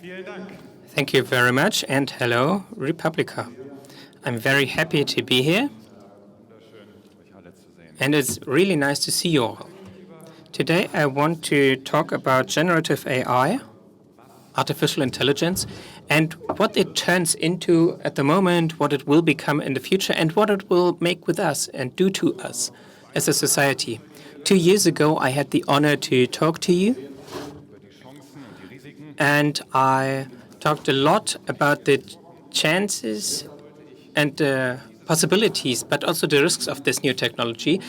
Thank you very much, and hello, Republica. I'm very happy to be here, and it's really nice to see you all. Today I want to talk about generative AI, artificial intelligence, and what it turns into at the moment, what it will become in the future, and what it will make with us and do to us as a society. 2 years ago, I had the honor to talk to you, and I talked a lot about the chances and the possibilities, but also the risks of this new technology.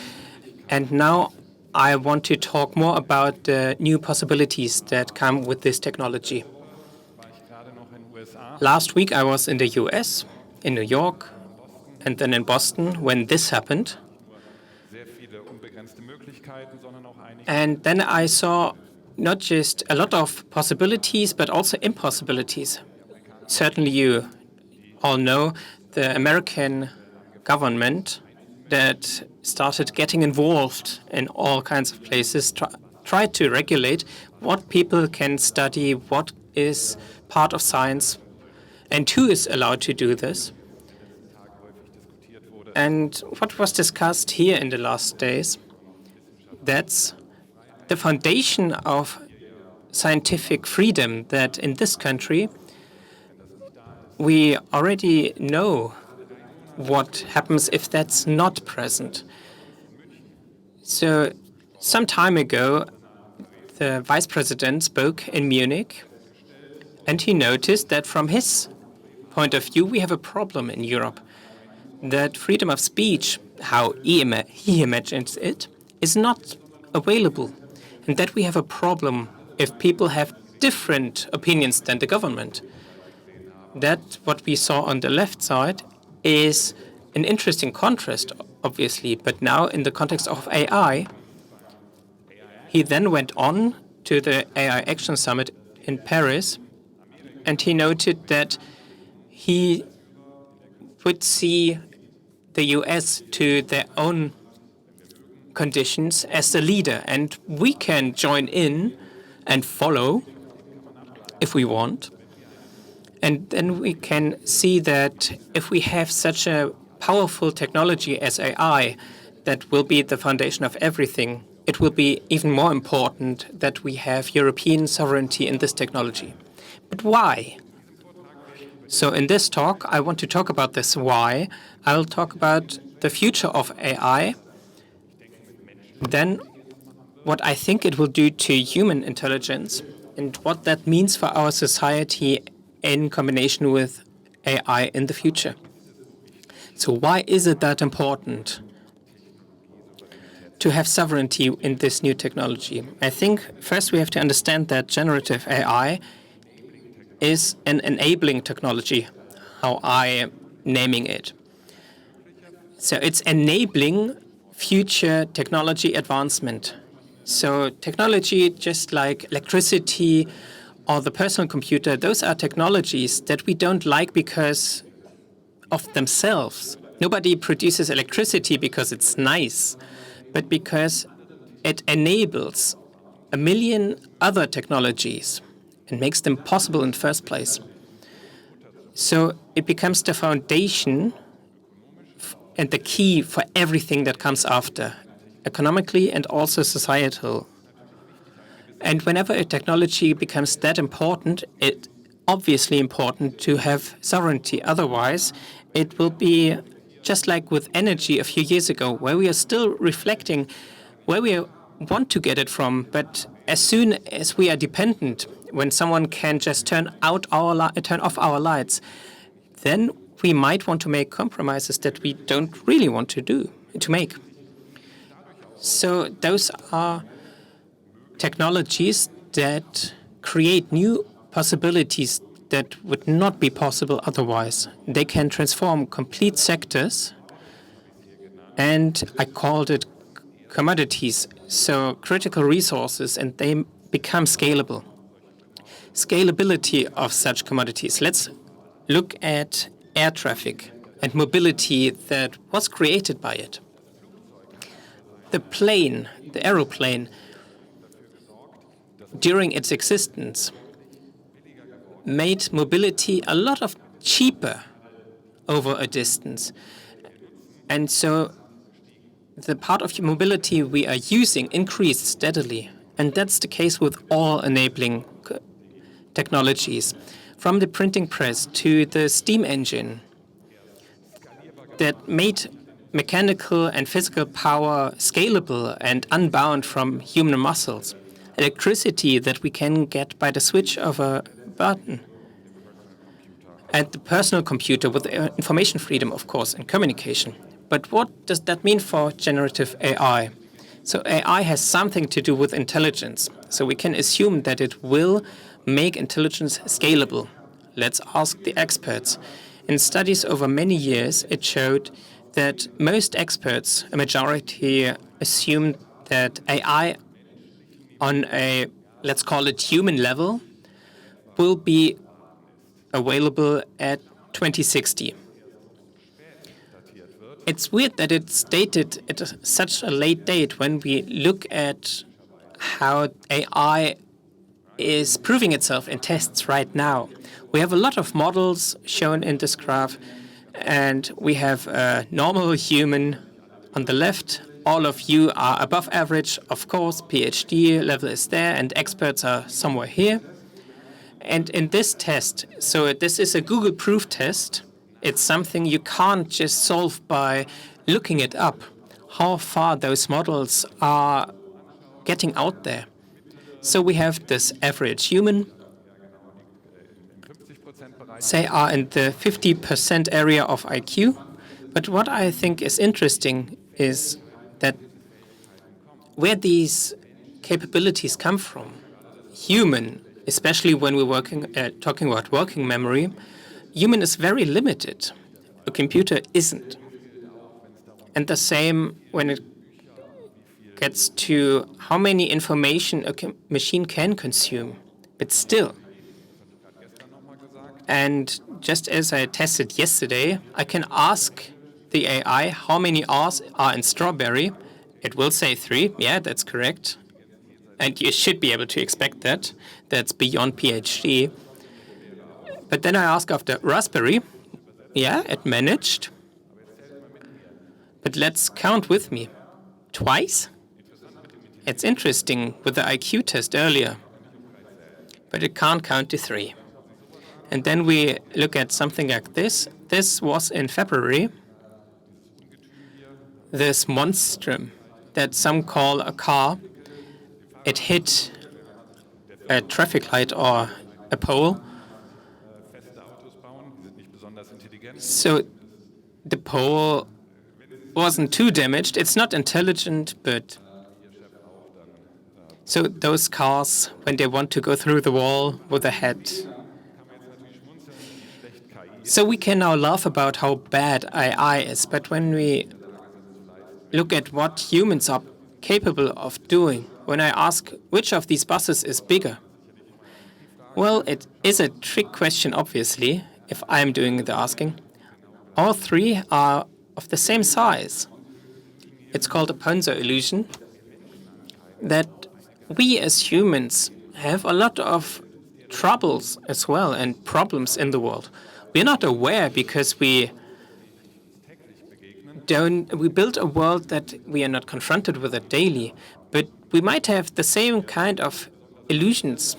And now I want to talk more about the new possibilities that come with this technology. Last week I was in the US, in New York, and then in Boston when this happened. And then I saw not just a lot of possibilities, but also impossibilities. Certainly you all know the American government that started getting involved in all kinds of places, tried to regulate what people can study, what is part of science, and who is allowed to do this. And what was discussed here in the last days, that's the foundation of scientific freedom, that in this country we already know what happens if that's not present. So some time ago, the vice president spoke in Munich, and he noticed that from his point of view, we have a problem in Europe, that freedom of speech, how he imagines it, is not available, and that we have a problem if people have different opinions than the government. That, what we saw on the left side, is an interesting contrast, obviously, but now in the context of AI, he then went on to the AI Action Summit in Paris, and he noted that he would see the US to their own conditions as the leader, and we can join in and follow if we want. And then we can see that if we have such a powerful technology as AI that will be the foundation of everything, it will be even more important that we have European sovereignty in this technology. But why? So in this talk, I want to talk about this why. I'll talk about the future of AI, then what I think it will do to human intelligence, and what that means for our society in combination with AI in the future. So why is it that important to have sovereignty in this new technology? I think first we have to understand that generative AI is an enabling technology, how I am naming it. So it's enabling future technology advancement. So technology, just like electricity or the personal computer, those are technologies that we don't like because of themselves. Nobody produces electricity because it's nice, but because it enables a million other technologies and makes them possible in the first place. So it becomes the foundation and the key for everything that comes after, economically and also societal. And whenever a technology becomes that important, it's obviously important to have sovereignty. Otherwise, it will be just like with energy a few years ago, where we are still reflecting where we want to get it from. But as soon as we are dependent, when someone can just turn off our lights, then we might want to make compromises that we don't really want to make. So those are technologies that create new possibilities that would not be possible otherwise. They can transform complete sectors, and I called it commodities, so critical resources, and they become scalable. Scalability of such commodities. Let's look at air traffic and mobility that was created by it. The plane, the aeroplane, during its existence, made mobility a lot of cheaper over a distance. And so the part of mobility we are using increased steadily. And that's the case with all enabling technologies, from the printing press to the steam engine that made mechanical and physical power scalable and unbound from human muscles. Electricity that we can get by the switch of a button. And the personal computer with information freedom, of course, and communication. But what does that mean for generative AI? So AI has something to do with intelligence. So we can assume that it will make intelligence scalable. Let's ask the experts. In studies over many years, it showed that most experts, a majority, assume that AI on a, let's call it human level, will be available at 2060. It's weird that it's dated at such a late date when we look at how AI is proving itself in tests right now. We have a lot of models shown in this graph, and we have a normal human on the left. All of you are above average, of course, PhD level is there, and experts are somewhere here. And in this test, so this is a Google proof test. It's something you can't just solve by looking it up, how far those models are getting out there. So we have this average human, say, are in the 50% area of IQ. But what I think is interesting is that where these capabilities come from, human, especially when we're talking about working memory, human is very limited. A computer isn't. And the same when it gets to how many information a machine can consume. But still. And just as I tested yesterday, I can ask the AI how many R's are in strawberry. It will say 3. Yeah, that's correct. And you should be able to expect that. That's beyond PhD. But then I ask after raspberry. Yeah, it managed. But let's count with me. Twice? It's interesting with the IQ test earlier. But it can't count to 3. And then we look at something like this. This was in February. This monstrum that some call a car. It hit a traffic light or a pole. So the pole wasn't too damaged. It's not intelligent, but so those cars, when they want to go through the wall with a head. So we can now laugh about how bad AI is, but when we look at what humans are capable of doing, when I ask which of these buses is bigger, well, it is a trick question, obviously, if I'm doing the asking. All 3 are of the same size. It's called a Ponzo illusion, that we as humans have a lot of troubles as well and problems in the world. We're not aware because we build a world that we are not confronted with it daily, but we might have the same kind of illusions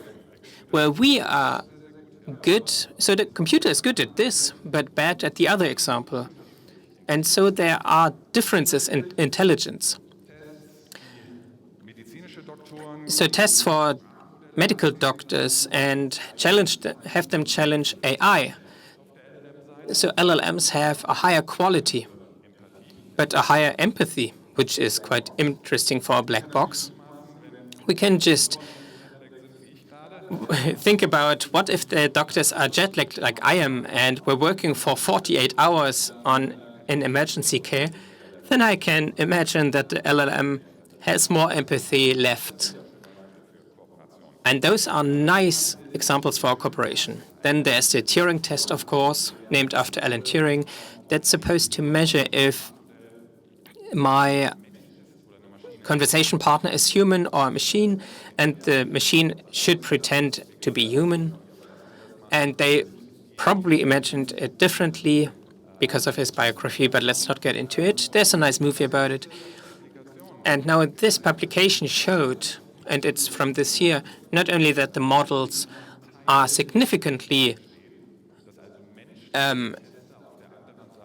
where we are good, so the computer is good at this, but bad at the other example. And so there are differences in intelligence. So tests for medical doctors and have them challenge AI. So LLMs have a higher quality, but a higher empathy, which is quite interesting for a black box. We can just think about what if the doctors are jet lagged like I am and we're working for 48 hours in emergency care, then I can imagine that the LLM has more empathy left. And those are nice examples for cooperation. Then there's the Turing test, of course, named after Alan Turing, that's supposed to measure if my conversation partner is human or a machine, and the machine should pretend to be human. And they probably imagined it differently because of his biography, but let's not get into it. There's a nice movie about it. And now this publication showed, and it's from this year, not only that the models are significantly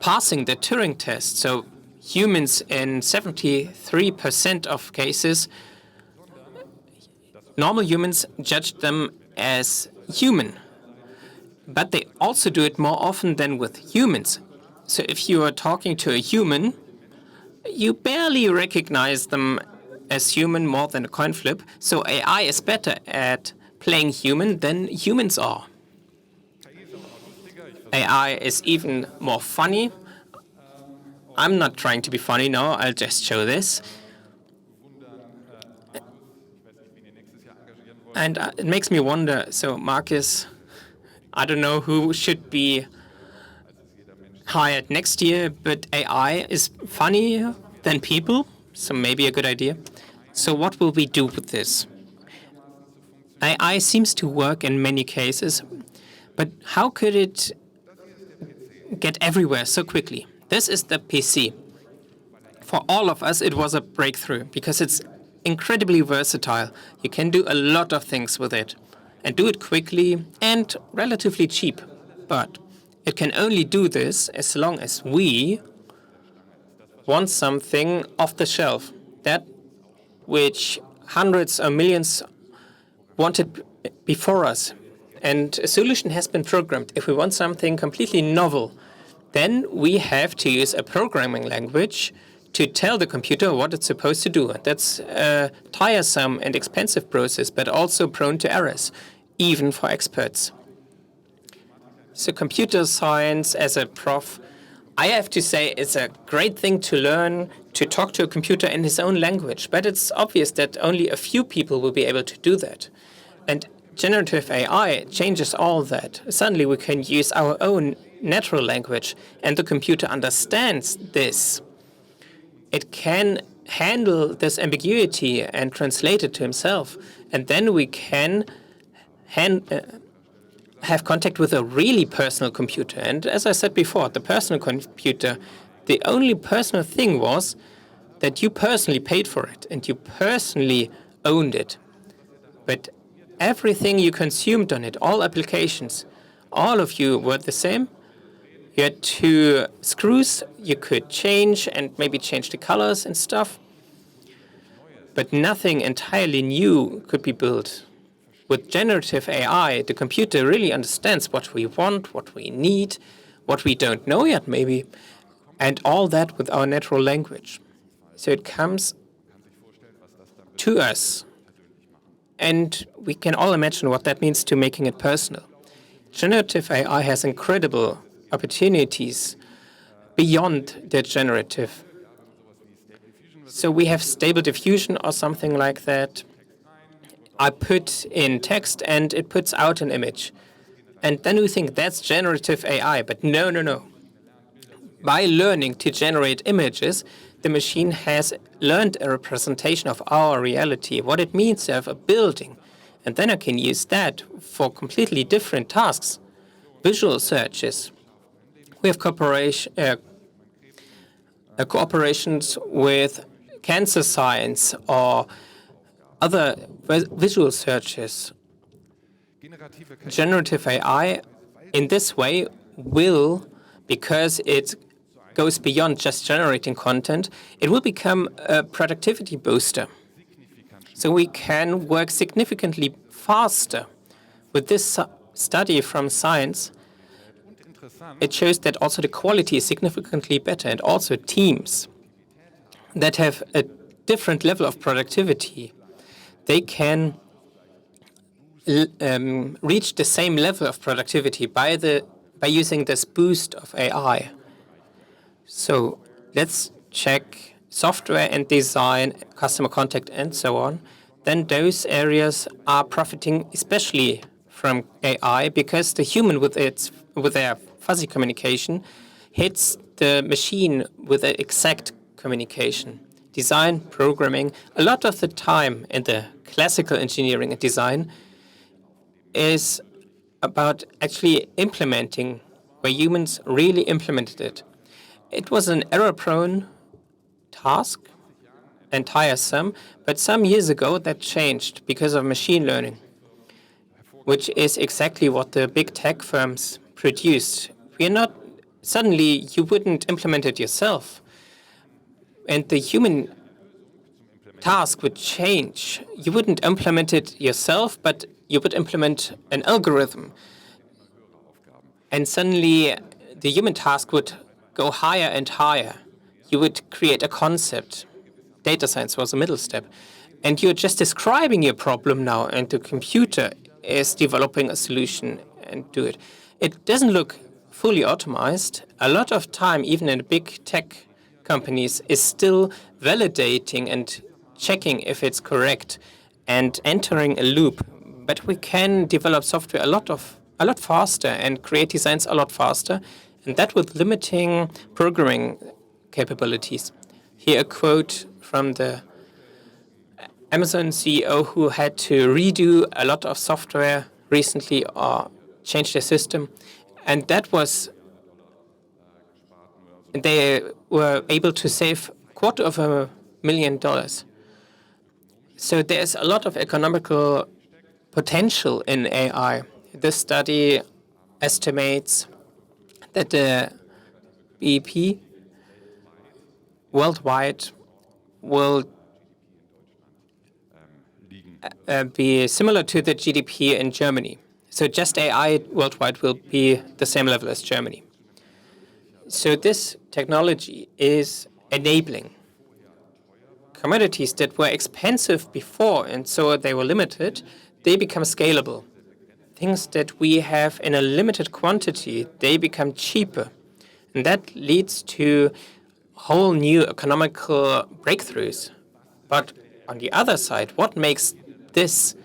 passing the Turing test, so humans in 73% of cases, normal humans judged them as human. But they also do it more often than with humans. So if you are talking to a human, you barely recognize them as human more than a coin flip. So AI is better at playing human than humans are. AI is even more funny. I'm not trying to be funny now, I'll just show this. And it makes me wonder, so Marcus, I don't know who should be hired next year, but AI is funnier than people, so maybe a good idea. So what will we do with this? AI seems to work in many cases, but how could it get everywhere so quickly? This is the PC. For all of us, it was a breakthrough because it's incredibly versatile. You can do a lot of things with it and do it quickly and relatively cheap. But it can only do this as long as we want something off the shelf, that which hundreds or millions wanted before us. And a solution has been programmed. If we want something completely novel, then we have to use a programming language to tell the computer what it's supposed to do. That's a tiresome and expensive process, but also prone to errors, even for experts. So computer science as a prof, I have to say it's a great thing to learn to talk to a computer in his own language, but it's obvious that only a few people will be able to do that. And generative AI changes all that. Suddenly we can use our own natural language, and the computer understands this. It can handle this ambiguity and translate it to himself, and then we can have contact with a really personal computer. And as I said before, the personal computer, the only personal thing was that you personally paid for it and you personally owned it. But everything you consumed on it, all applications, all of you were the same. You had two screws you could change and maybe change the colors and stuff. But nothing entirely new could be built. With generative AI, the computer really understands what we want, what we need, what we don't know yet maybe, and all that with our natural language. So it comes to us. And we can all imagine what that means to making it personal. Generative AI has incredible opportunities beyond the generative. So we have stable diffusion or something like that. I put in text and it puts out an image. And then we think that's generative AI, but no. By learning to generate images, the machine has learned a representation of our reality, what it means to have a building. And then I can use that for completely different tasks. Visual searches. We have cooperations with cancer science or other visual searches. Generative AI, in this way, will, because it goes beyond just generating content, it will become a productivity booster. So we can work significantly faster. With this study from Science, it shows that also the quality is significantly better, and also teams that have a different level of productivity, they can reach the same level of productivity by using this boost of AI. So let's check software and design, customer contact, and so on. Then those areas are profiting especially from AI because the human with their fuzzy communication hits the machine with the exact communication. Design, programming, a lot of the time in the classical engineering and design is about actually implementing, where humans really implemented it. It was an error-prone task and tiresome, but some years ago that changed because of machine learning, which is exactly what the big tech firms produced. We're not, suddenly you wouldn't implement it yourself, and the human task would change. You wouldn't implement it yourself, but you would implement an algorithm. And suddenly the human task would go higher and higher. You would create a concept. Data science was a middle step. And you're just describing your problem now, and the computer is developing a solution and do it. It doesn't look fully automized. A lot of time, even in big tech companies, is still validating and checking if it's correct and entering a loop. But we can develop software a lot faster and create designs a lot faster, and that with limiting programming capabilities. Here a quote from the Amazon CEO who had to redo a lot of software recently or change their system, and that was they were able to save $250,000. So there's a lot of economical potential in AI. This study estimates that the BIP worldwide will be similar to the GDP in Germany. So just AI worldwide will be the same level as Germany. So this technology is enabling commodities that were expensive before, and so they were limited, they become scalable. Things that we have in a limited quantity, they become cheaper. And that leads to whole new economical breakthroughs. But on the other side, what makes this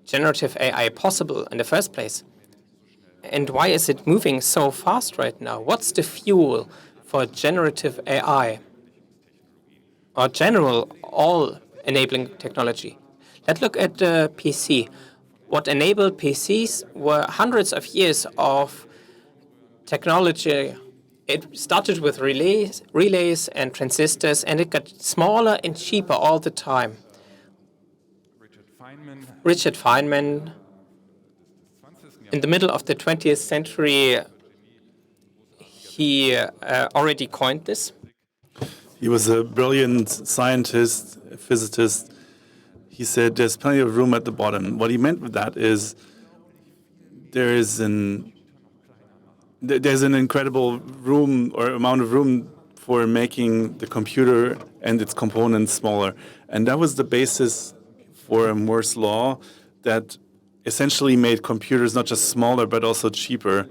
generative AI possible in the first place? And why is it moving so fast right now? What's the fuel for generative AI? Or general, all enabling technology? Let's look at the PC. What enabled PCs were hundreds of years of technology. It started with relays and transistors, and it got smaller and cheaper all the time. Richard Feynman, in the middle of the 20th century, he already coined this. He was a brilliant scientist, physicist. He said there's plenty of room at the bottom. What he meant with that is there's an incredible room or amount of room for making the computer and its components smaller. And that was the basis for Moore's law that essentially made computers not just smaller but also cheaper.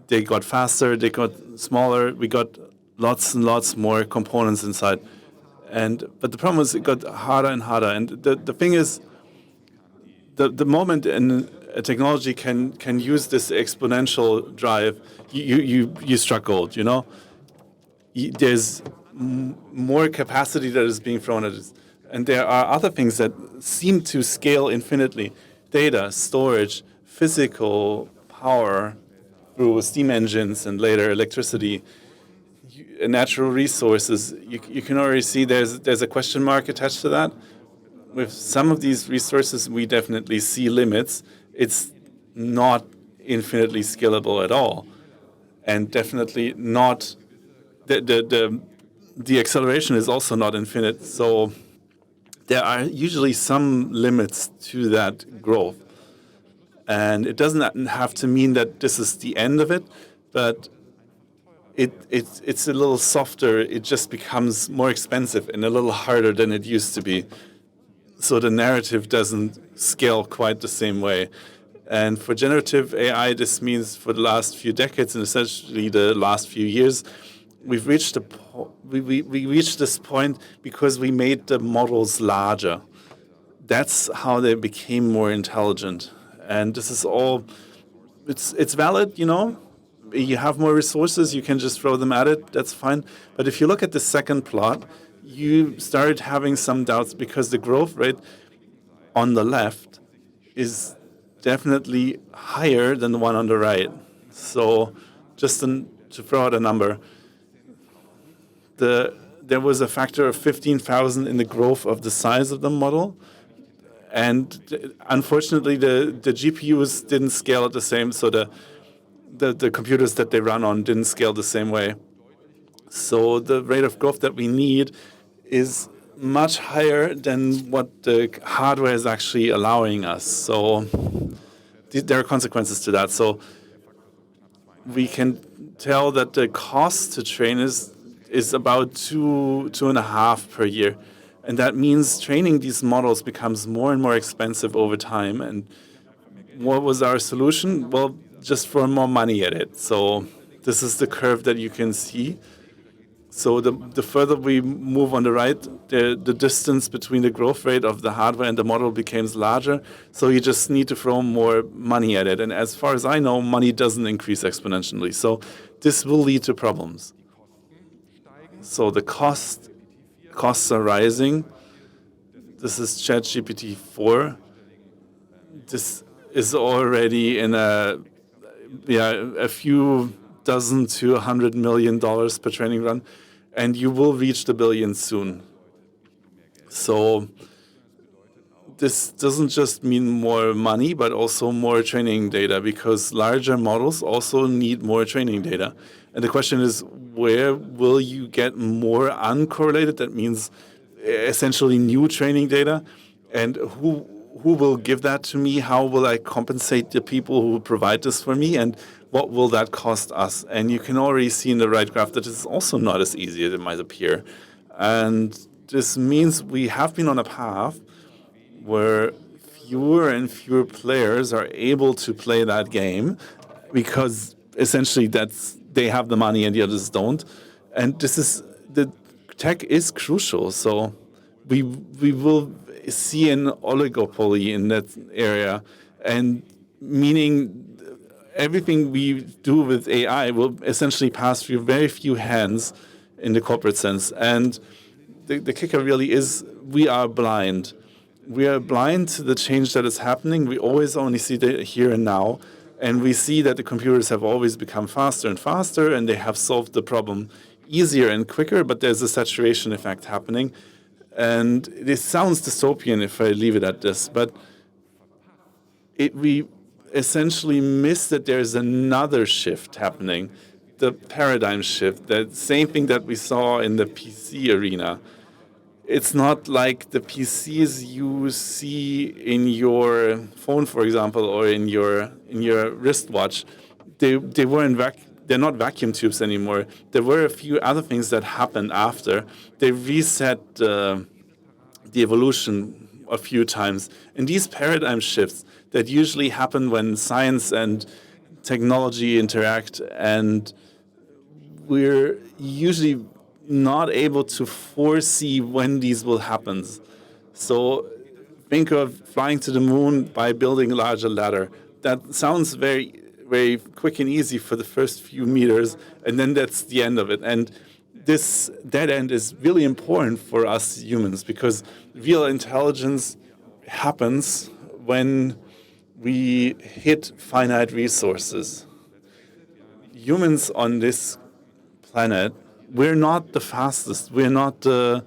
They got faster, they got smaller, we got lots and lots more components inside. But the problem was it got harder and harder. And the thing is, the moment a technology can use this exponential drive, you struck gold, you know? There's more capacity that is being thrown at it. And there are other things that seem to scale infinitely. Data, storage, physical power through steam engines and later electricity, natural resources. You can already see there's a question mark attached to that. With some of these resources, we definitely see limits. It's not infinitely scalable at all, and definitely not the acceleration is also not infinite. So there are usually some limits to that growth, and it doesn't have to mean that this is the end of it, but it's a little softer. It just becomes more expensive and a little harder than it used to be. So the narrative doesn't scale quite the same way. And for generative AI, this means for the last few decades and essentially the last few years, we've reached we reached this point because we made the models larger. That's how they became more intelligent. And this is all, it's valid, you know. You have more resources, you can just throw them at it, that's fine. But if you look at the second plot, you started having some doubts because the growth rate on the left is definitely higher than the one on the right. So just to throw out a number, there was a factor of 15,000 in the growth of the size of the model. And unfortunately, the GPUs didn't scale at the same, so the computers that they run on didn't scale the same way. So the rate of growth that we need is much higher than what the hardware is actually allowing us. So there are consequences to that. So we can tell that the cost to train is about 2.5 per year. And that means training these models becomes more and more expensive over time. And what was our solution? Well, just throw more money at it. So this is the curve that you can see. So the further we move on the right, the distance between the growth rate of the hardware and the model becomes larger. So you just need to throw more money at it. And as far as I know, money doesn't increase exponentially. So this will lead to problems. So the costs are rising. This is ChatGPT 4. This is already in a few dozen to $100 million per training run, and you will reach the billion soon. So this doesn't just mean more money, but also more training data, because larger models also need more training data. And the question is, where will you get more uncorrelated? That means essentially new training data. And who will give that to me? How will I compensate the people who provide this for me? And what will that cost us? And you can already see in the right graph that it's also not as easy as it might appear. And this means we have been on a path where fewer and fewer players are able to play that game, because essentially they have the money and the others don't. And the tech is crucial. So we will see an oligopoly in that area, and meaning everything we do with AI will essentially pass through very few hands in the corporate sense. And the kicker really is we are blind. We are blind to the change that is happening. We always only see the here and now. And we see that the computers have always become faster and faster, and they have solved the problem easier and quicker, but there's a saturation effect happening. And this sounds dystopian if I leave it at this, but we essentially miss that there's another shift happening, the paradigm shift, the same thing that we saw in the PC arena. It's not like the PCs you see in your phone, for example, or in your wristwatch. They're not vacuum tubes anymore. There were a few other things that happened after. They reset the evolution a few times. And these paradigm shifts that usually happen when science and technology interact, and we're usually not able to foresee when these will happen. So think of flying to the moon by building a larger ladder. That sounds very, very quick and easy for the first few meters, and then that's the end of it. And this dead end is really important for us humans, because real intelligence happens when we hit finite resources. Humans on this planet, we're not the fastest. We're not the...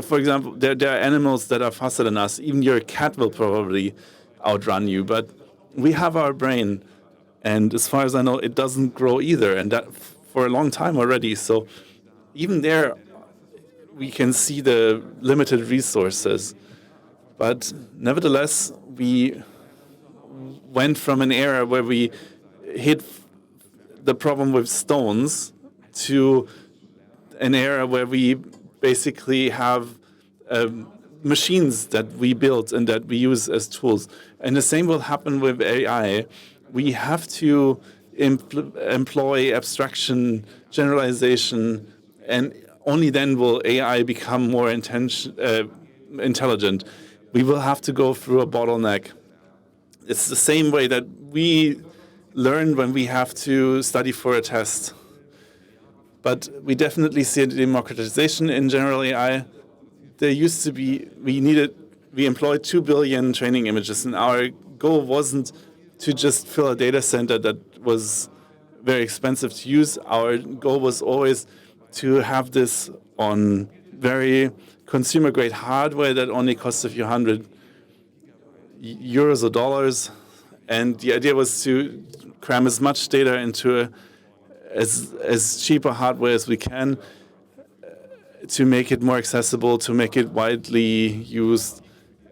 For example, there are animals that are faster than us. Even your cat will probably outrun you. But we have our brain, and as far as I know, it doesn't grow either, and that for a long time already. So even there, we can see the limited resources. But nevertheless, we went from an era where we hit the problem with stones to an era where we basically have machines that we built and that we use as tools. And the same will happen with AI. We have to employ abstraction, generalization, and only then will AI become more intelligent. We will have to go through a bottleneck. It's the same way that we learn when we have to study for a test. But we definitely see a democratization in general AI. There used to be, we employed 2 billion training images, and our goal wasn't to just fill a data center that was very expensive to use. Our goal was always to have this on very consumer-grade hardware that only costs a few hundred euros or dollars. And the idea was to cram as much data into as cheaper hardware as we can to make it more accessible, to make it widely used.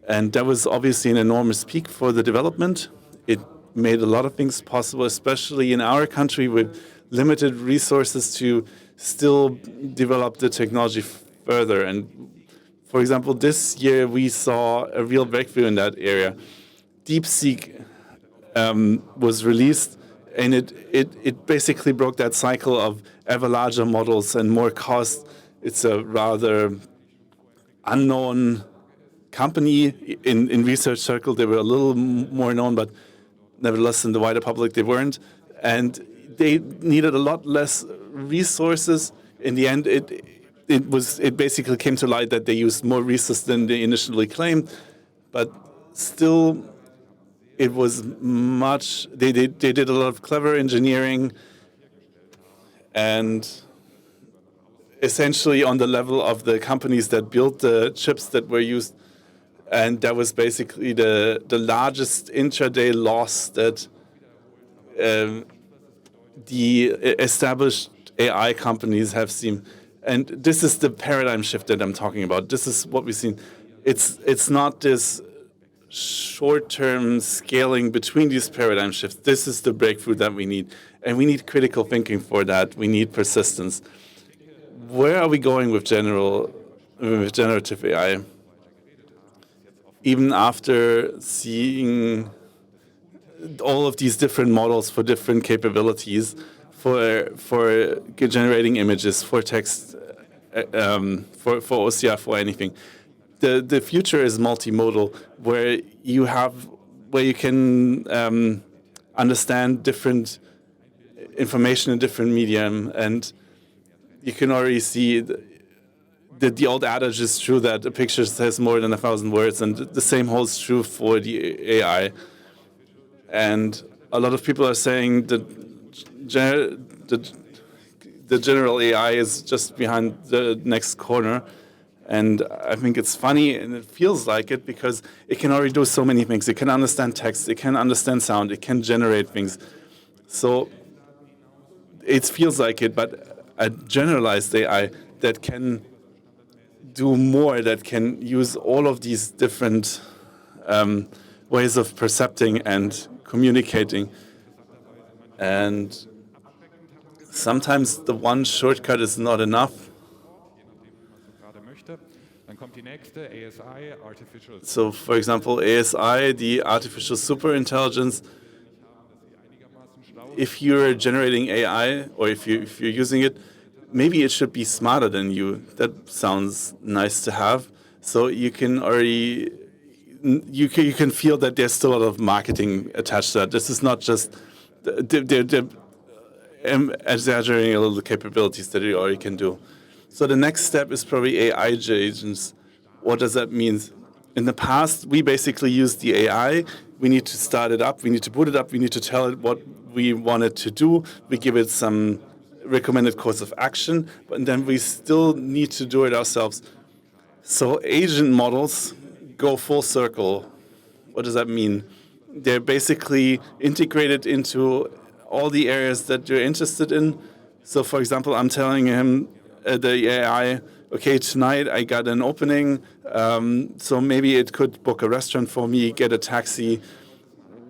And that was obviously an enormous peak for the development. It made a lot of things possible, especially in our country with limited resources to still develop the technology further. And for example, this year we saw a real breakthrough in that area. DeepSeek was released, and it basically broke that cycle of ever larger models and more cost. It's a rather unknown company. In research circle, they were a little more known, but nevertheless, in the wider public, they weren't. And they needed a lot less resources. In the end, it basically came to light that they used more resources than they initially claimed, but still, it was much. They did a lot of clever engineering, and essentially on the level of the companies that built the chips that were used. And that was basically the largest intraday loss that the established AI companies have seen. And this is the paradigm shift that I'm talking about. This is what we've seen. It's not this short-term scaling between these paradigm shifts. This is the breakthrough that we need. And we need critical thinking for that. We need persistence. Where are we going with generative AI? Even after seeing all of these different models for different capabilities, for generating images, for text, for OCR, for anything, the future is multimodal, where you can understand different information in different medium, and you can already see that the old adage is true that a picture says more than 1,000 words, and the same holds true for the AI. And a lot of people are saying that the general AI is just behind the next corner. And I think it's funny, and it feels like it, because it can already do so many things. It can understand text, it can understand sound, it can generate things. So it feels like it, but a generalized AI that can do more, that can use all of these different ways of percepting and communicating. And sometimes the one shortcut is not enough. So, for example, ASI, the artificial superintelligence, if you're generating AI, or if you're using it, maybe it should be smarter than you. That sounds nice to have. So you can already, you can feel that there's still a lot of marketing attached to that. This is not just, they're exaggerating a little the capabilities that it already can do. So the next step is probably AI agents. What does that mean? In the past, we basically used the AI. We need to start it up. We need to boot it up. We need to tell it what we want it to do. We give it some recommended course of action, but then we still need to do it ourselves. So agent models go full circle. What does that mean? They're basically integrated into all the areas that you're interested in. So, for example, I'm telling him, the AI, okay, tonight I got an opening, so maybe it could book a restaurant for me, get a taxi.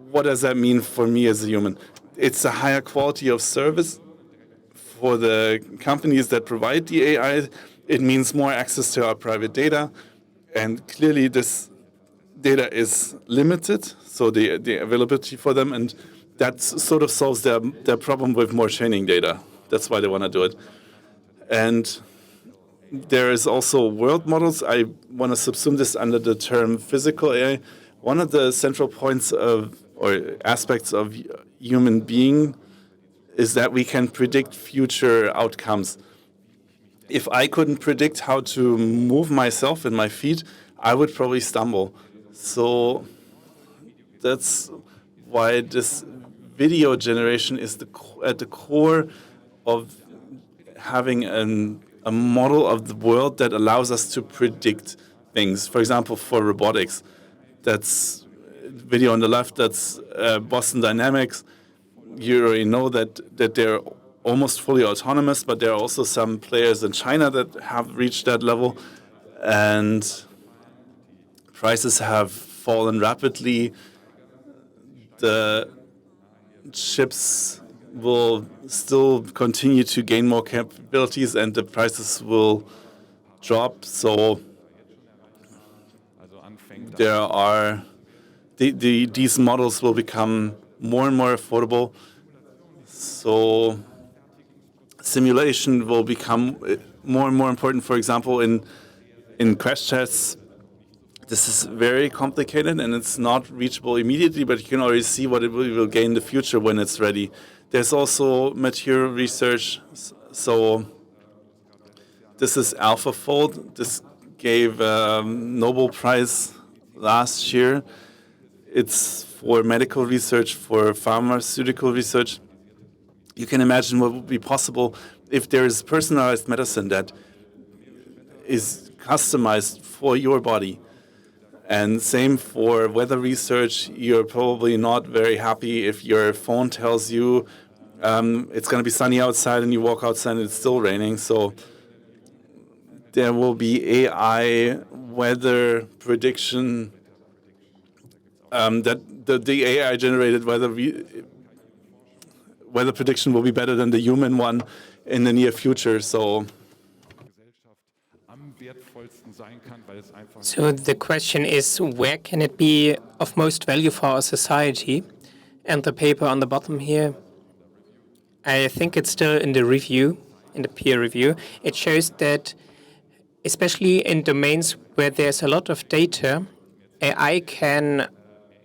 What does that mean for me as a human? It's a higher quality of service for the companies that provide the AI. It means more access to our private data, and clearly this data is limited, so the availability for them, and that sort of solves their problem with more training data. That's why they want to do it. And there is also world models. I want to subsume this under the term physical AI. One of the central points of, or aspects of human being, is that we can predict future outcomes. If I couldn't predict how to move myself and my feet, I would probably stumble. So That's why this video generation is at the core of having a model of the world that allows us to predict things. For example, for robotics, that's video on the left, that's Boston Dynamics. You already know that they're almost fully autonomous, but there are also some players in China that have reached that level, and prices have fallen rapidly. The chips will still continue to gain more capabilities, and the prices will drop. So there are these models will become more and more affordable. So simulation will become more and more important. For example, in crash tests, this is very complicated and it's not reachable immediately, but you can already see what it will gain in the future when it's ready. There's also material research. So this is AlphaFold. This gave a Nobel Prize last year. It's for medical research, for pharmaceutical research. You can imagine what would be possible if there is personalized medicine that is customized for your body. And same for weather research. You're probably not very happy if your phone tells you it's going to be sunny outside and you walk outside and it's still raining. So there will be AI weather prediction that the AI generated weather prediction will be better than the human one in the near future. So the question is, where can it be of most value for our society? And the paper on the bottom here, I think it's still in the review, in the peer review. It shows that especially in domains where there's a lot of data, AI can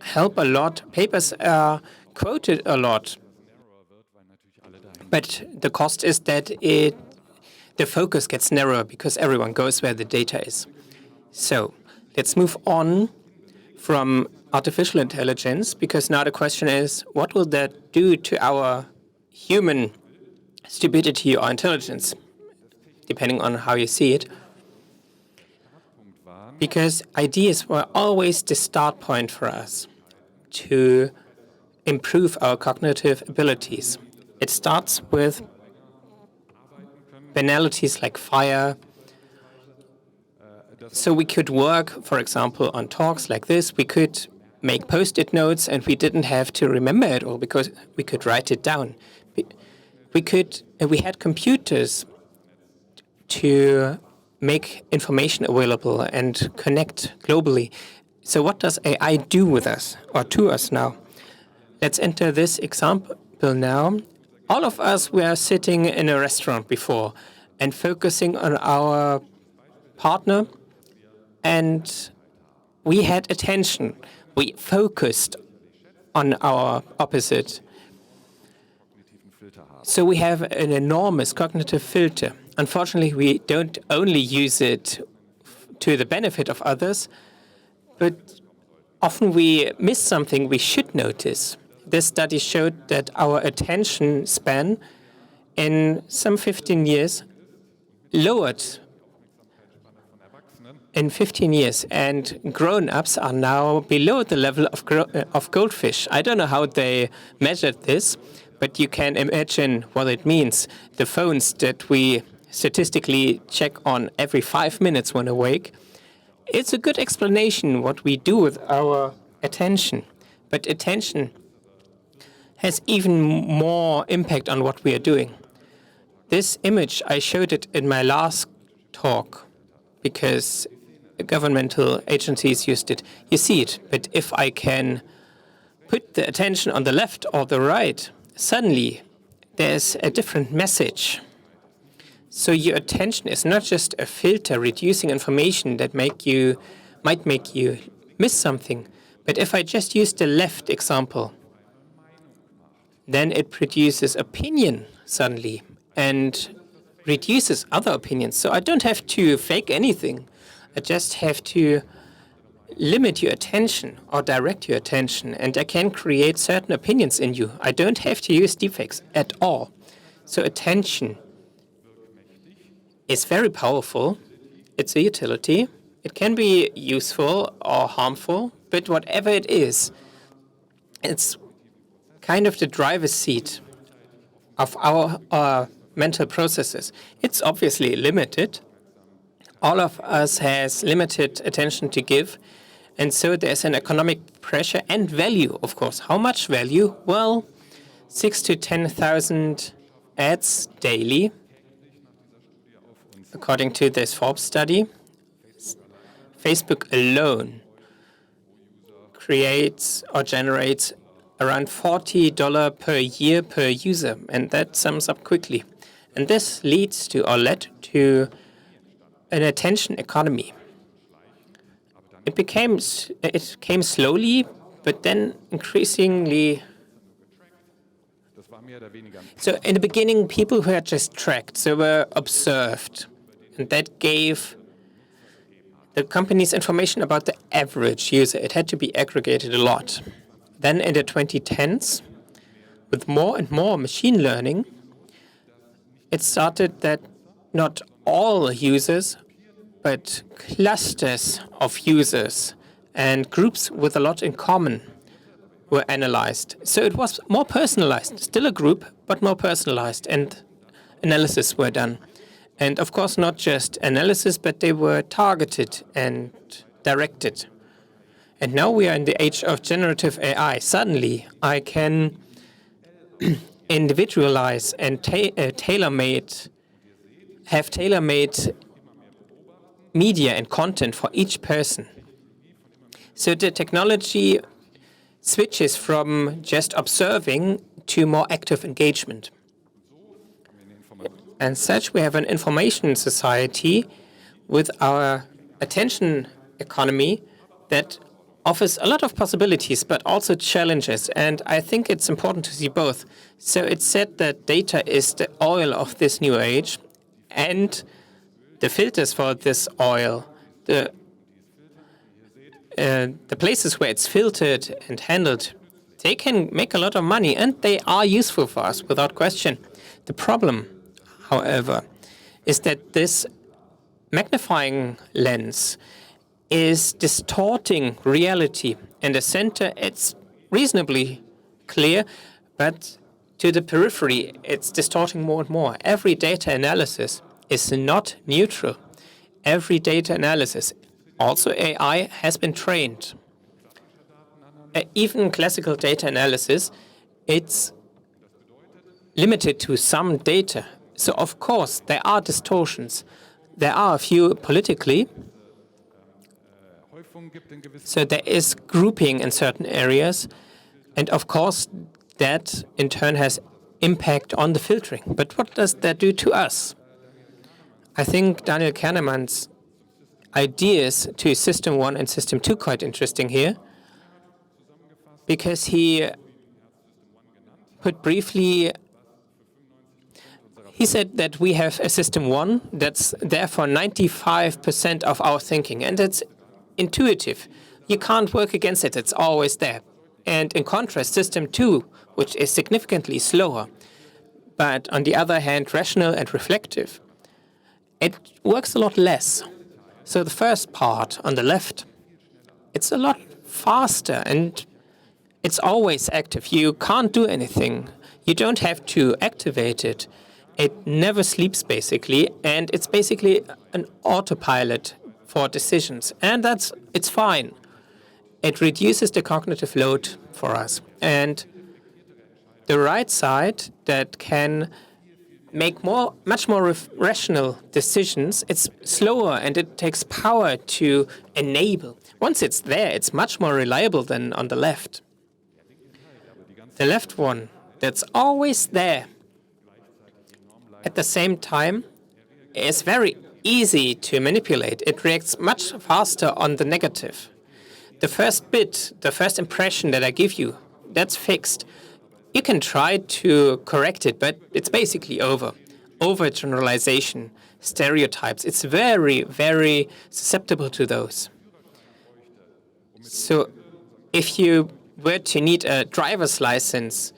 help a lot. Papers are quoted a lot. But the cost is that the focus gets narrower because everyone goes where the data is. So let's move on from artificial intelligence, because now the question is, what will that do to our human stupidity or intelligence, depending on how you see it? Because ideas were always the start point for us to improve our cognitive abilities. It starts with banalities like fire. So we could work, for example, on talks like this. We could make post-it notes and we didn't have to remember it all because we could write it down. We had computers to make information available and connect globally. So what does AI do with us or to us now? Let's enter this example now. All of us were sitting in a restaurant before and focusing on our partner, and we had attention. We focused on our opposite. So we have an enormous cognitive filter. Unfortunately, we don't only use it to the benefit of others, but often we miss something we should notice. This study showed that our attention span in some 15 years lowered in 15 years, and grown-ups are now below the level of goldfish. I don't know how they measured this, but you can imagine what it means. The phones that we statistically check on every 5 minutes when awake, it's a good explanation what we do with our attention. But attention has even more impact on what we are doing. This image, I showed it in my last talk because governmental agencies used it. You see it, but if I can put the attention on the left or the right, suddenly there's a different message. So your attention is not just a filter reducing information that might make you miss something, but if I just use the left example, then it produces opinion suddenly and reduces other opinions. So I don't have to fake anything. I just have to limit your attention or direct your attention, and I can create certain opinions in you. I don't have to use deepfakes at all. So attention is very powerful. It's a utility. It can be useful or harmful, but whatever it is, it's kind of the driver's seat of our mental processes. It's obviously limited. All of us has limited attention to give, and so there's an economic pressure and value, of course. How much value? Well, 6,000 to 10,000 ads daily, according to this Forbes study. Facebook alone creates or generates around $40 per year per user, and that sums up quickly. And this leads to, or led to, an attention economy. It came slowly, but then increasingly. So in the beginning, people were just tracked, so were observed, and that gave the company's information about the average user. It had to be aggregated a lot. Then in the 2010s, with more and more machine learning, it started that not all users, but clusters of users and groups with a lot in common were analyzed. So it was more personalized, still a group, but more personalized, and analysis were done. And of course, not just analysis, but they were targeted and directed. And now we are in the age of generative AI. Suddenly, I can individualize and have tailor-made media and content for each person. So the technology switches from just observing to more active engagement. And such, we have an information society with our attention economy that offers a lot of possibilities, but also challenges. And I think it's important to see both. So it's said that data is the oil of this new age, and the filters for this oil, the places where it's filtered and handled, they can make a lot of money, and they are useful for us without question. The problem, however, is that this magnifying lens is distorting reality. In the center, it's reasonably clear, but to the periphery, it's distorting more and more. Every data analysis is not neutral. Every data analysis, also AI, has been trained. Even classical data analysis, it's limited to some data. So of course, there are distortions. There are a few politically. So there is grouping in certain areas. And of course, that in turn has impact on the filtering. But what does that do to us? I think Daniel Kahneman's ideas to System 1 and System 2 quite interesting here, because he put briefly, he said that we have a System 1 that's there for 95% of our thinking, and it's intuitive. You can't work against it. It's always there. And in contrast, System 2, which is significantly slower, but on the other hand, rational and reflective, it works a lot less. So the first part on the left, it's a lot faster and it's always active. You can't do anything. You don't have to activate it. It never sleeps, basically, and it's basically an autopilot for decisions. And it's fine. It reduces the cognitive load for us. And the right side that can make much more rational decisions, it's slower and it takes power to enable. Once it's there, it's much more reliable than on the left. The left one, that's always there. At the same time, is very easy to manipulate. It reacts much faster on the negative. The first bit, the first impression that I give you, that's fixed. You can try to correct it, but it's basically over. Overgeneralization, stereotypes, it's very, very susceptible to those. So if you were to need a driver's license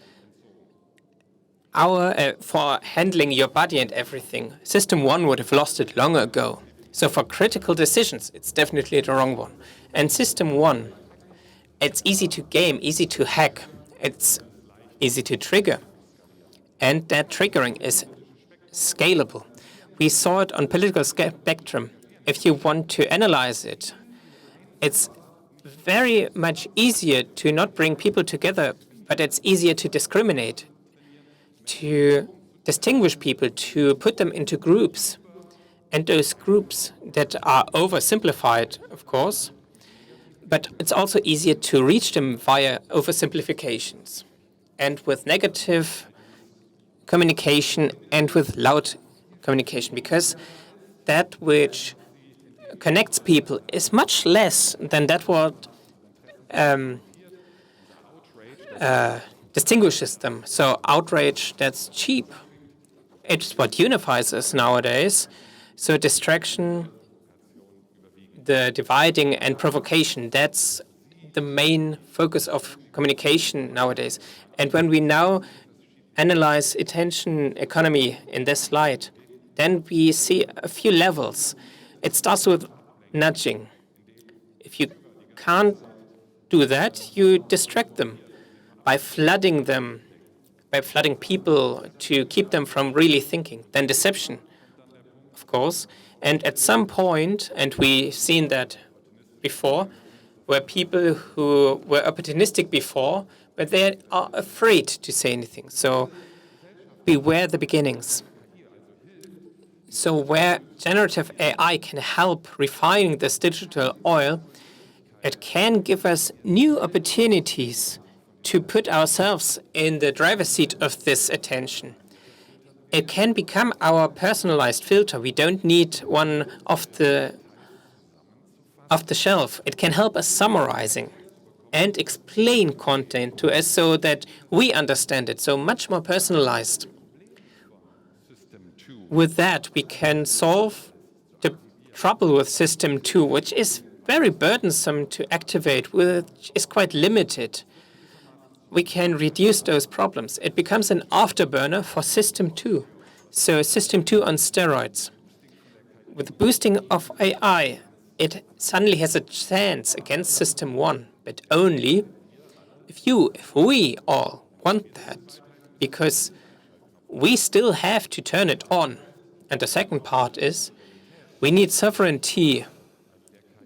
for handling your body and everything, System 1 would have lost it long ago. So for critical decisions, it's definitely the wrong one. And System 1, it's easy to game, easy to hack, it's easy to trigger. And that triggering is scalable. We saw it on political spectrum. If you want to analyze it, it's very much easier to not bring people together, but it's easier to discriminate, to distinguish people, to put them into groups. And those groups that are oversimplified, of course, but it's also easier to reach them via oversimplifications and with negative communication and with loud communication, because that which connects people is much less than that what distinguishes them. So outrage, that's cheap. It's what unifies us nowadays. So distraction, the dividing and provocation, that's the main focus of communication nowadays. And when we now analyze attention economy in this light, then we see a few levels. It starts with nudging. If you can't do that, you distract them by flooding people to keep them from really thinking. Then deception, of course. And at some point, and we've seen that before, where people who were opportunistic before, but they are afraid to say anything. So beware the beginnings. So where generative AI can help refining this digital oil, it can give us new opportunities to put ourselves in the driver's seat of this attention. It can become our personalized filter. We don't need one off the shelf. It can help us summarizing and explain content to us so that we understand it, so much more personalized. With that, we can solve the trouble with System 2, which is very burdensome to activate, which is quite limited. We can reduce those problems. It becomes an afterburner for System 2. So System 2 on steroids. With the boosting of AI, it suddenly has a chance against System 1, but only if we all want that, because we still have to turn it on. And the second part is we need sovereignty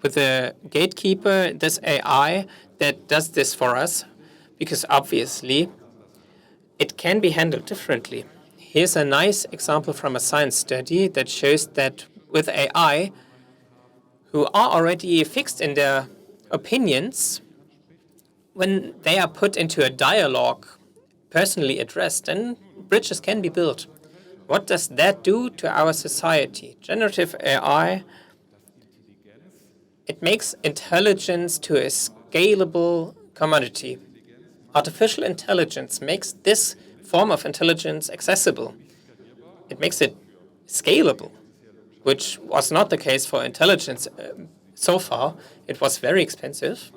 with a gatekeeper, this AI that does this for us, because obviously it can be handled differently. Here's a nice example from a science study that shows that with AI, who are already fixed in their opinions, when they are put into a dialogue, personally addressed, then bridges can be built. What does that do to our society? Generative AI, it makes intelligence to a scalable commodity. Artificial intelligence makes this form of intelligence accessible. It makes it scalable, which was not the case for intelligence so far. It was very expensive.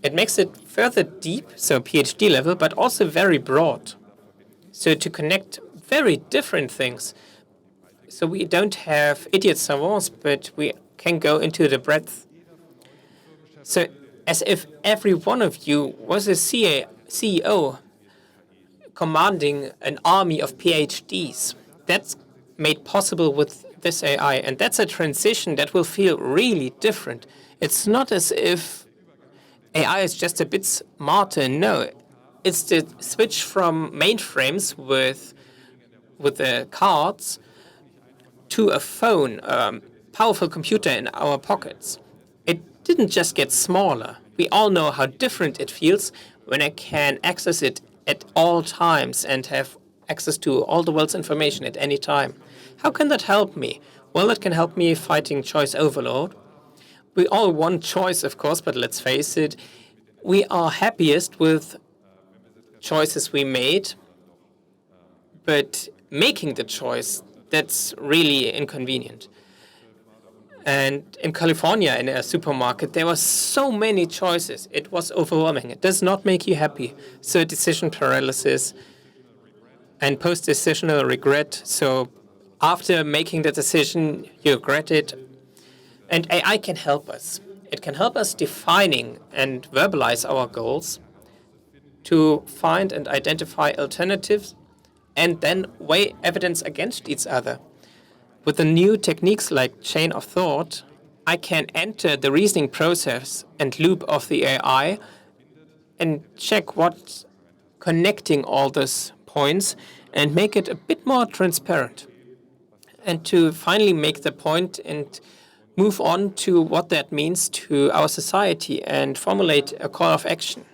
It makes it further deep, so PhD level, but also very broad. So to connect very different things. So we don't have idiot savants, but we can go into the breadth. So as if every one of you was a CEO commanding an army of PhDs. That's made possible with this AI. And that's a transition that will feel really different. It's not as if AI is just a bit smarter. No, it's the switch from mainframes with the cards to a phone, powerful computer in our pockets. It didn't just get smaller. We all know how different it feels when I can access it at all times and have access to all the world's information at any time. How can that help me? Well, it can help me fighting choice overload. We all want choice, of course, but let's face it, we are happiest with choices we made, but making the choice, that's really inconvenient. And in California, in a supermarket, there were so many choices. It was overwhelming. It does not make you happy. So decision paralysis and post-decisional regret. So after making the decision, you regret it. And AI can help us. It can help us defining and verbalize our goals, to find and identify alternatives, and then weigh evidence against each other. With the new techniques like chain of thought, I can enter the reasoning process and loop of the AI and check what's connecting all those points and make it a bit more transparent. And to finally make the point and move on to what that means to our society and formulate a call for action.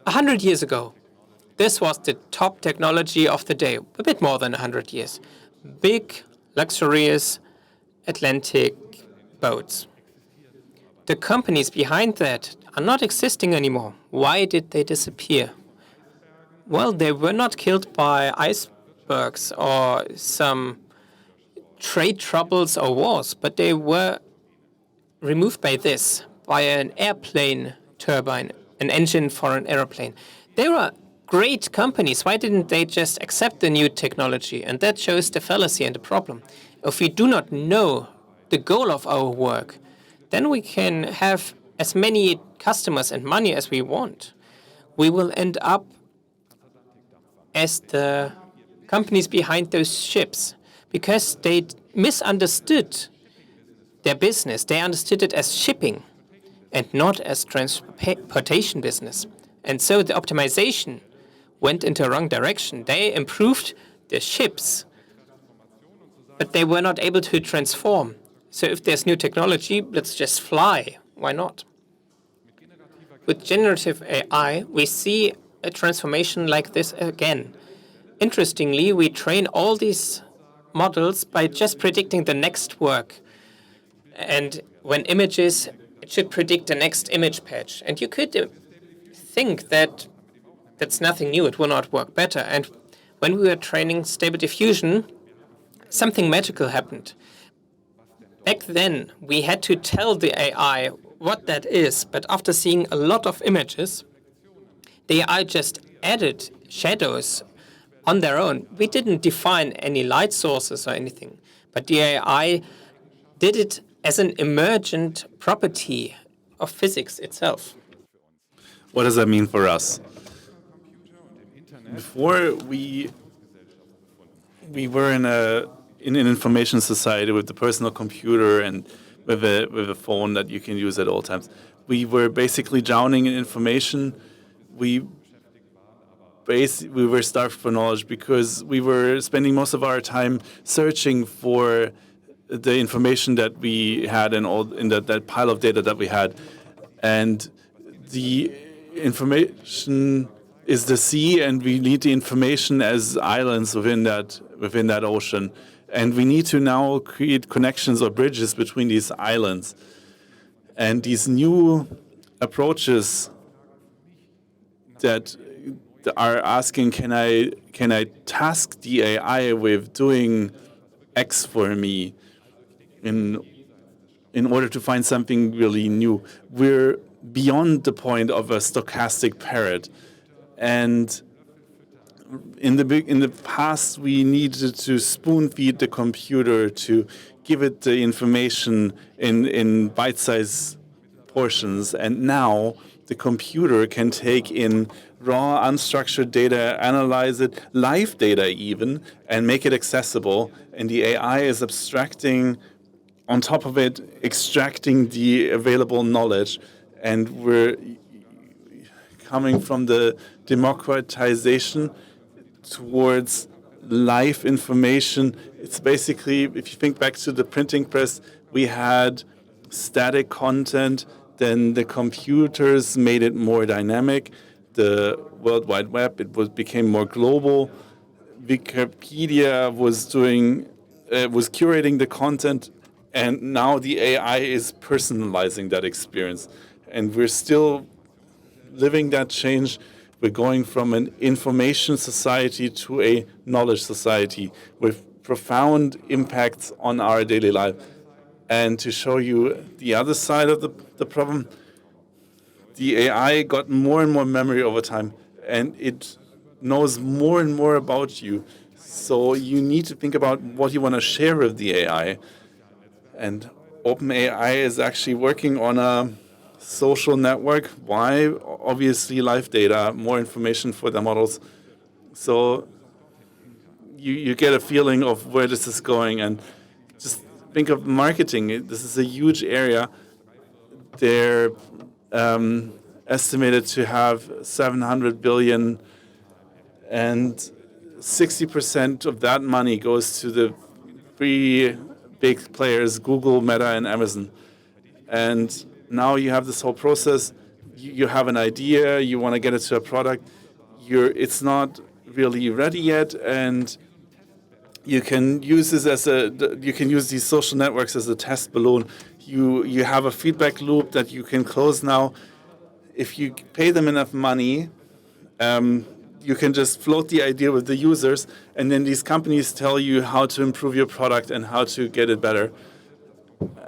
100 years ago, this was the top technology of the day, a bit more than 100 years. Big, luxurious Atlantic boats. The companies behind that are not existing anymore. Why did they disappear? Well, they were not killed by icebergs or some trade troubles or wars, but they were removed by this, by an airplane turbine, an engine for an airplane. They were great companies. Why didn't they just accept the new technology? And that shows the fallacy and the problem. If we do not know the goal of our work, then we can have as many customers and money as we want. We will end up as the companies behind those ships because they misunderstood their business. They understood it as shipping and not as transportation business. And so the optimization went into the wrong direction. They improved the ships, but they were not able to transform. So if there's new technology, let's just fly. Why not? With generative AI, we see a transformation like this again. Interestingly, we train all these models by just predicting the next work. And when images, it should predict the next image patch. And you could think that that's nothing new. It will not work better. And when we were training Stable Diffusion, something magical happened. Back then, we had to tell the AI what that is. But after seeing a lot of images, the AI just added shadows on their own. We didn't define any light sources or anything. But the AI did it as an emergent property of physics itself. What does that mean for us? Before we were in an information society with the personal computer and with a phone that you can use at all times. We were basically drowning in information. We were starved for knowledge because we were spending most of our time searching for the information that we had in that pile of data that we had, and the information is the sea, and we need the information as islands within that ocean. And we need to now create connections or bridges between these islands. And these new approaches that are asking, can I task the AI with doing X for me in order to find something really new? We're beyond the point of a stochastic parrot. And in the past, we needed to spoon-feed the computer to give it the information in bite-sized portions. And now the computer can take in raw, unstructured data, analyze it, live data even, and make it accessible. And the AI is abstracting, on top of it, extracting the available knowledge. And we're coming from the democratization towards live information. It's basically, if you think back to the printing press, we had static content, then the computers made it more dynamic. The World Wide Web, became more global. Wikipedia was curating the content, and now the AI is personalizing that experience. And we're still living that change. We're going from an information society to a knowledge society with profound impacts on our daily life. And to show you the other side of the problem, the AI got more and more memory over time, and it knows more and more about you. So you need to think about what you want to share with the AI. And OpenAI is actually working on a social network. Why? Obviously, live data, more information for the models. So you get a feeling of where this is going. And just think of marketing. This is a huge area. They're estimated to have 700 billion, and 60% of that money goes to the three big players, Google, Meta, and Amazon. And now you have this whole process. You have an idea, you want to get it to a product. It's not really ready yet, and you can use this you can use these social networks as a test balloon. You have a feedback loop that you can close now. If you pay them enough money, you can just float the idea with the users, and then these companies tell you how to improve your product and how to get it better.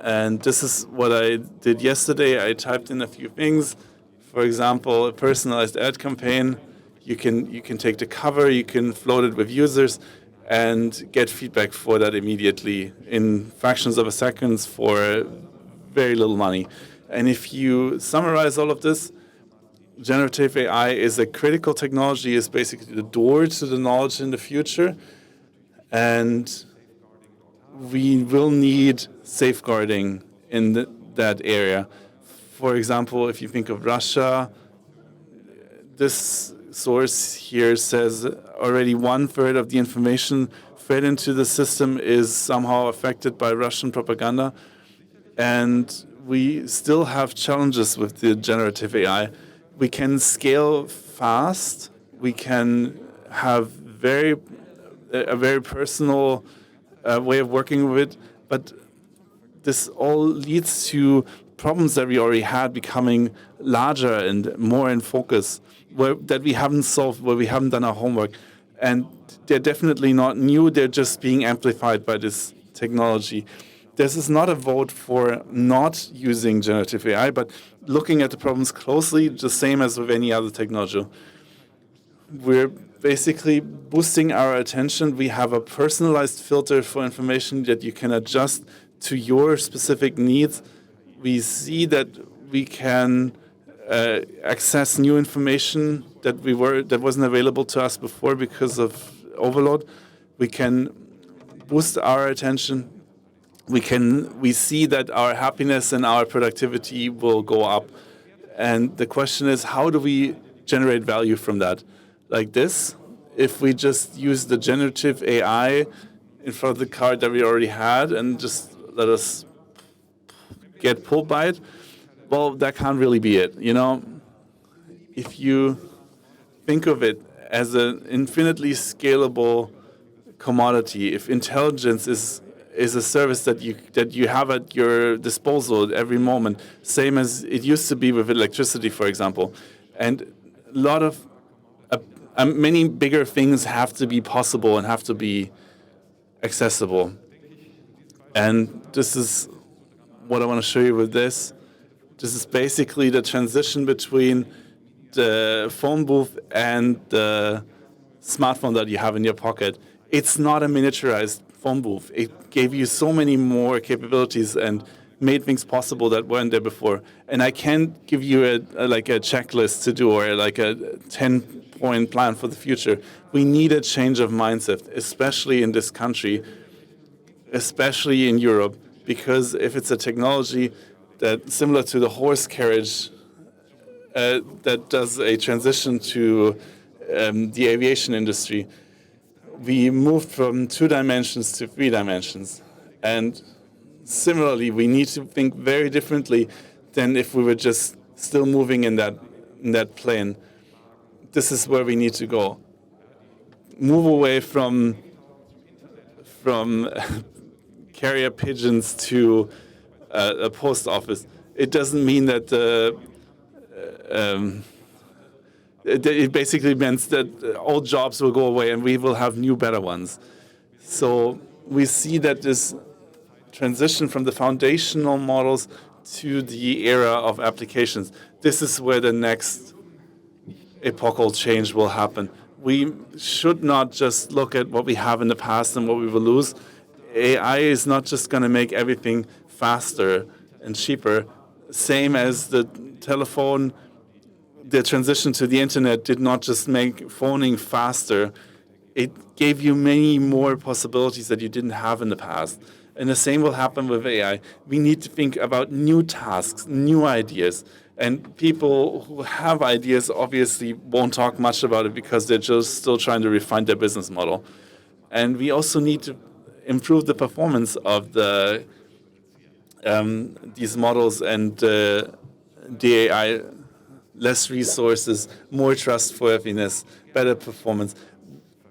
And this is what I did yesterday. I typed in a few things. For example, a personalized ad campaign. You can take the cover, you can float it with users, and get feedback for that immediately in fractions of a second for very little money. And if you summarize all of this, generative AI is a critical technology, is basically the door to the knowledge in the future. And we will need safeguarding in that area. For example, if you think of Russia, this source here says already 1/3 of the information fed into the system is somehow affected by Russian propaganda. And we still have challenges with the generative AI. We can scale fast. We can have a very personal way of working with it. But this all leads to problems that we already had becoming larger and more in focus, that we haven't solved, where we haven't done our homework. And they're definitely not new. They're just being amplified by this technology. This is not a vote for not using generative AI, but looking at the problems closely, the same as with any other technology. We're basically boosting our attention. We have a personalized filter for information that you can adjust to your specific needs. We see that we can access new information that wasn't available to us before because of overload. We can boost our attention. We see that our happiness and our productivity will go up. And the question is, how do we generate value from that? Like this, if we just use the generative AI in front of the card that we already had and just let us get pulled by it, well, that can't really be it. If you think of it as an infinitely scalable commodity, if intelligence is a service that you have at your disposal at every moment, same as it used to be with electricity, for example, and a lot of many bigger things have to be possible and have to be accessible. And this is what I want to show you with this. This is basically the transition between the phone booth and the smartphone that you have in your pocket. It's not a miniaturized phone booth. It gave you so many more capabilities and made things possible that weren't there before. And I can't give you a checklist to do or like a 10-point plan for the future. We need a change of mindset, especially in this country, especially in Europe, because if it's a technology that similar to the horse carriage that does a transition to the aviation industry, we moved from 2 dimensions to 3 dimensions. And similarly, we need to think very differently than if we were just still moving in that plane. This is where we need to go. Move away from carrier pigeons to a post office. It doesn't mean that it basically means that old jobs will go away and we will have new, better ones. So we see that this transition from the foundational models to the era of applications. This is where the next epochal change will happen. We should not just look at what we have in the past and what we will lose. AI is not just going to make everything faster and cheaper. Same as the telephone, the transition to the internet did not just make phoning faster. It gave you many more possibilities that you didn't have in the past. And the same will happen with AI. We need to think about new tasks, new ideas. And people who have ideas obviously won't talk much about it because they're just still trying to refine their business model. And we also need to improve the performance of these models and the AI, less resources, more trustworthiness, better performance.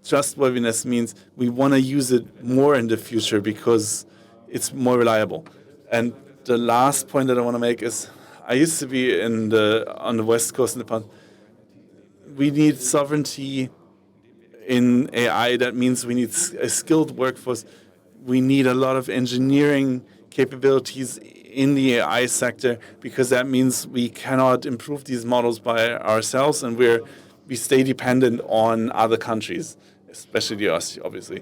Trustworthiness means we want to use it more in the future because it's more reliable. And the last point that I want to make is I used to be on the West Coast in the past. We need sovereignty in AI. That means we need a skilled workforce. We need a lot of engineering capabilities in the AI sector because that means we cannot improve these models by ourselves and we stay dependent on other countries, especially us, obviously.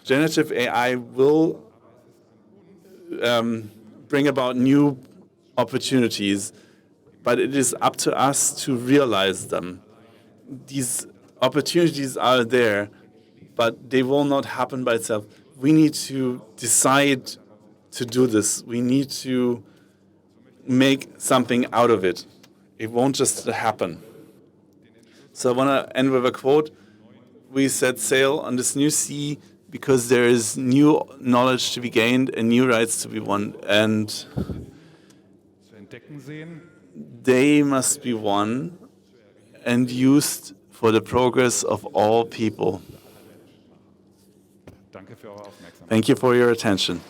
Generative AI will bring about new opportunities, but it is up to us to realize them. These opportunities are there, but they will not happen by itself. We need to decide to do this. We need to make something out of it. It won't just happen. So I want to end with a quote. We set sail on this new sea because there is new knowledge to be gained and new rights to be won. And they must be won and used for the progress of all people. Thank you for your attention.